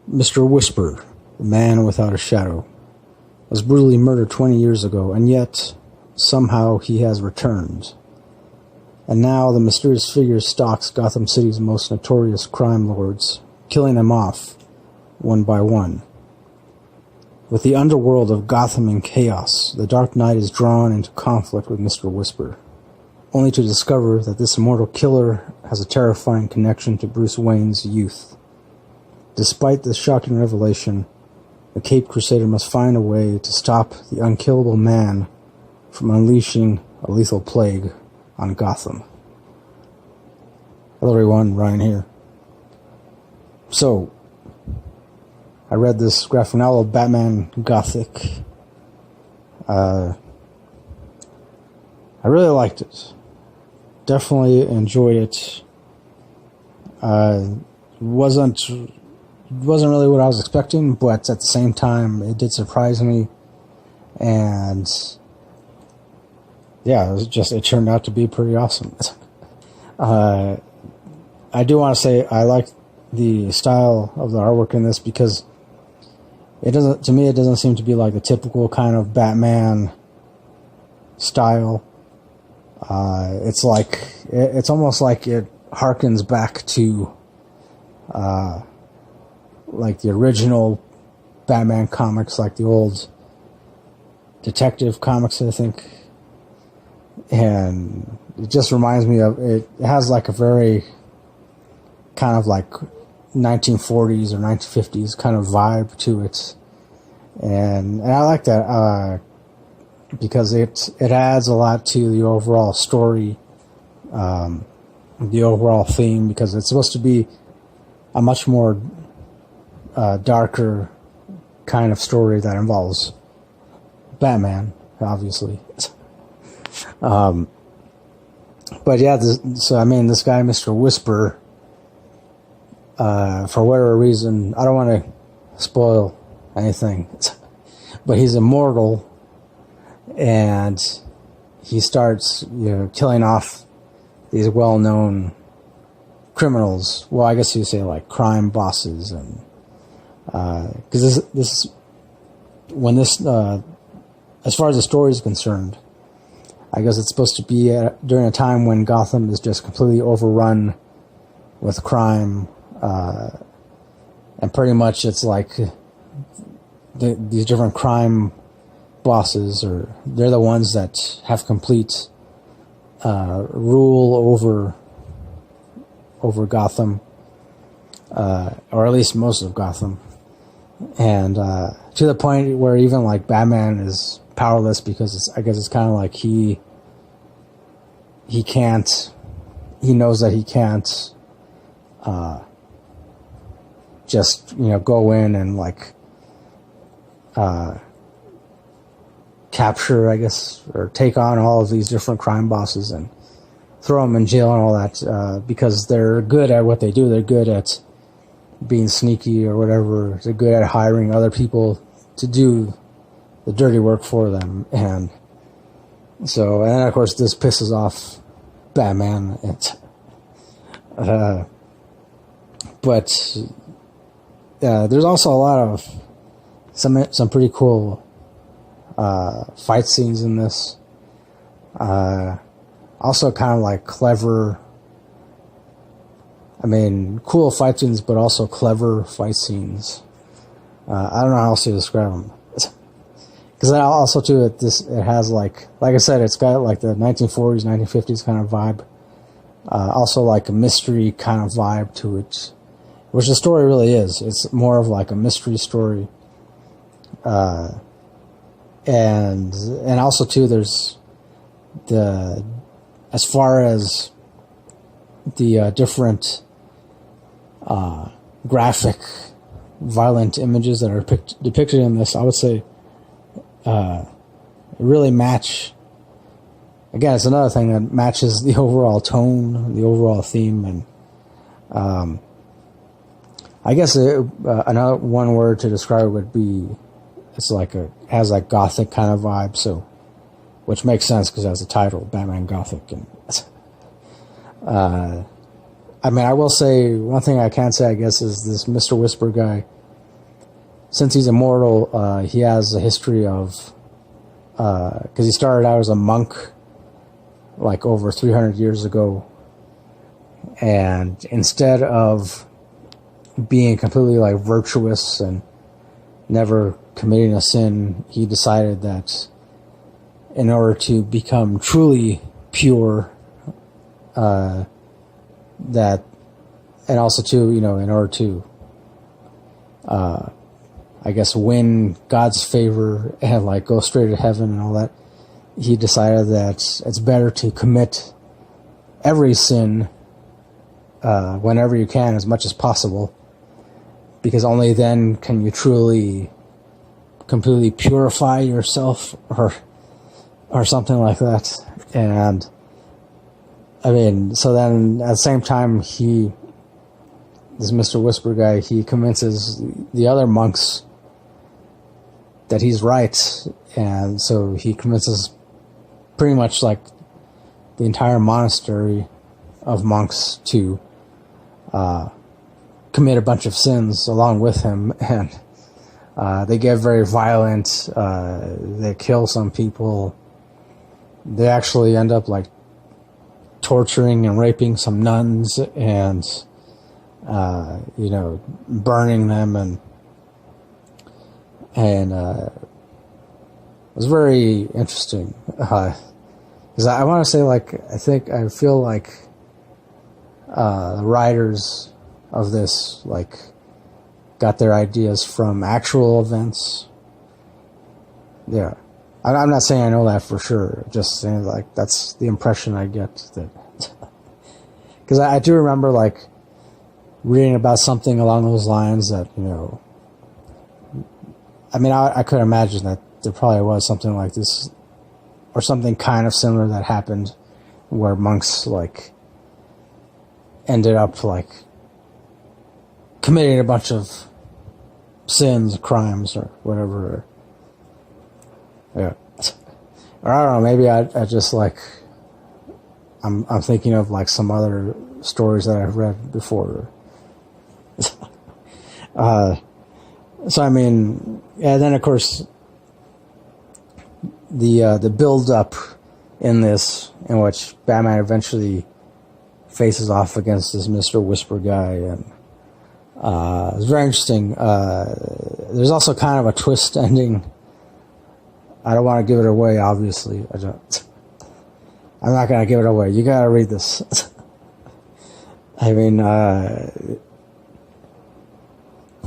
Mr. Whisper, the man without a shadow, was brutally murdered 20 years ago, and yet, somehow he has returned. And now the mysterious figure stalks Gotham City's most notorious crime lords, killing them off, one by one. With the underworld of Gotham in chaos, the Dark Knight is drawn into conflict with Mr. Whisper, only to discover that this immortal killer has a terrifying connection to Bruce Wayne's youth. Despite this shocking revelation, the Caped Crusader must find a way to stop the unkillable man from unleashing a lethal plague on Gotham. Hello everyone, Ryan here. So, I read this graphic novel, Batman Gothic. I really liked it. Definitely enjoyed it. Wasn't really what I was expecting, but at the same time, it did surprise me. And yeah, it turned out to be pretty awesome. I do want to say I like the style of the artwork in this because it doesn't seem to be like the typical kind of Batman style. It's almost like it harkens back to like the original Batman comics, like the old detective comics, I think. And it just reminds me of, it has like a very kind of like 1940s or 1950s kind of vibe to it. And I like that because it adds a lot to the overall story, the overall theme, because it's supposed to be a much more darker kind of story that involves Batman, obviously. But yeah, this guy, Mr. Whisper, for whatever reason, I don't want to spoil anything, but he's immortal, and he starts, killing off these well-known criminals. Well, I guess you say like crime bosses, and because as far as the story is concerned, I guess it's supposed to be during a time when Gotham is just completely overrun with crime, and pretty much it's like these different crime bosses, they're the ones that have complete rule over Gotham, or at least most of Gotham, and to the point where even like Batman is powerless, because I guess it's kind of like he knows that he can't just go in and like capture, I guess, or take on all of these different crime bosses and throw them in jail and all that, because they're good at what they do. They're good at being sneaky or whatever. They're good at hiring other people to do the dirty work for them. And then of course this pisses off Batman. But there's also a lot of some pretty cool fight scenes in this. Also kind of like clever, cool fight scenes, but also clever fight scenes. I don't know how else to describe them. Because also too, it has like I said, it's got like the 1940s, 1950s kind of vibe. Also like a mystery kind of vibe to it, which the story really is. It's more of like a mystery story. And also too, there's as far as the different graphic, violent images that are depicted in this, I would say really match. Again, it's another thing that matches the overall tone, the overall theme, and I guess another one word to describe it would be has like Gothic kind of vibe. So, which makes sense because it has the title Batman Gothic, and I will say one thing I can say, I guess, is this Mr. Whisper guy since he's immortal, he has a history of, because he started out as a monk like over 300 years ago, and instead of being completely like virtuous and never committing a sin, he decided that in order to become truly pure, that, and also to, in order to, I guess, win God's favor and like go straight to heaven and all that, he decided that it's better to commit every sin whenever you can, as much as possible, because only then can you truly completely purify yourself, or something like that. And I mean, so then at the same time, this Mr. Whisper guy, he convinces the other monks that he's right, and so he convinces pretty much like the entire monastery of monks to commit a bunch of sins along with him, and they get very violent. They kill some people. They actually end up like torturing and raping some nuns, and burning them, and it was very interesting, because I want to say, like, I feel like the writers of this like got their ideas from actual events. Yeah, I'm not saying I know that for sure, just saying like that's the impression I get, that because I do remember like reading about something along those lines that, I mean, I could imagine that there probably was something like this or something kind of similar that happened where monks like ended up like committing a bunch of sins, crimes, or whatever. Yeah. Or I don't know, maybe I just like, I'm thinking of like some other stories that I've read before. So I mean, yeah, then of course the build up in this, in which Batman eventually faces off against this Mr. Whisper guy, and it's very interesting. There's also kind of a twist ending. I don't want to give it away, obviously. I'm not going to give it away. You got to read this. I mean,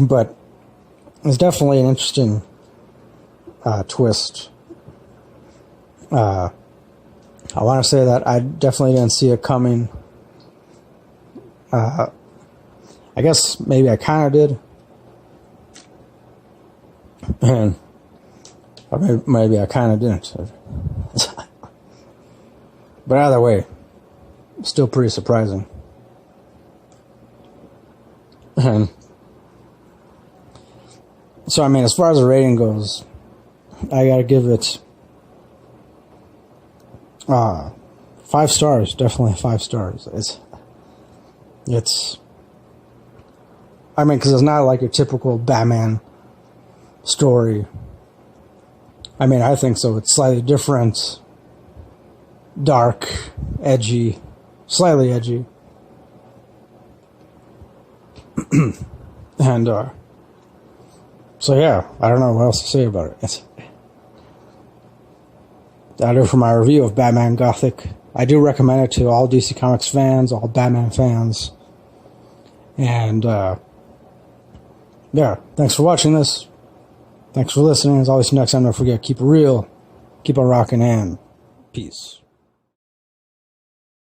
but it's definitely an interesting twist. I want to say that I definitely didn't see it coming. I guess maybe I kind of did. And or maybe I kind of didn't. But either way, still pretty surprising. And so, I mean, as far as the rating goes, I gotta give it 5 stars. Definitely 5 stars. It's I mean, because it's not like your typical Batman story. I mean, I think so. It's slightly different, dark, edgy, slightly edgy. And, so yeah, I don't know what else to say about it. That'll do for my review of Batman Gothic. I do recommend it to all DC Comics fans, all Batman fans. And, yeah, thanks for watching this. Thanks for listening. As always, next time, don't forget, keep it real, keep on rocking, and peace.